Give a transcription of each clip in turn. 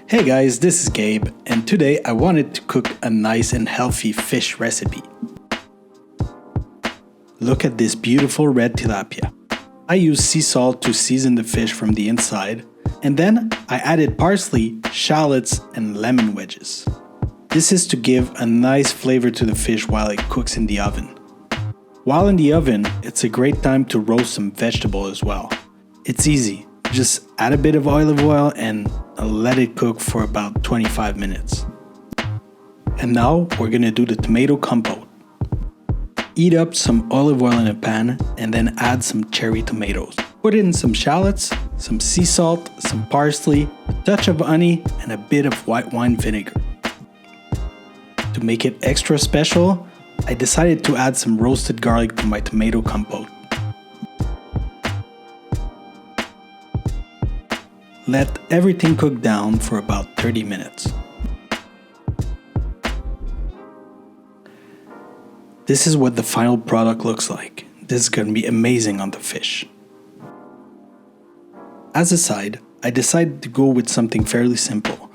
Hey guys, this is Gabe, and today I wanted to cook a nice and healthy fish recipe. Look at this beautiful red tilapia. I used sea salt to season the fish from the inside, and then I added parsley, shallots, and lemon wedges. This is to give a nice flavor to the fish while it cooks in the oven. While in the oven, it's a great time to roast some vegetable as well. It's easy. Just add a bit of olive oil and let it cook for about 25 minutes. And now we're gonna do the tomato compote. Heat up some olive oil in a pan and then add some cherry tomatoes. Put in some shallots, some sea salt, some parsley, a touch of honey, and a bit of white wine vinegar. To make it extra special, I decided to add some roasted garlic to my tomato compote. Let everything cook down for about 30 minutes. This is what the final product looks like. This is going to be amazing on the fish. As a side, I decided to go with something fairly simple.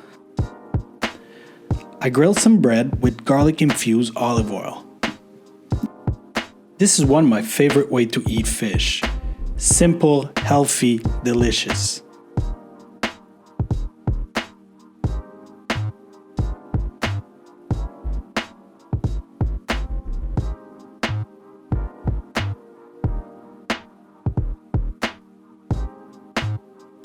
I grilled some bread with garlic-infused olive oil. This is one of my favorite ways to eat fish. Simple, healthy, delicious.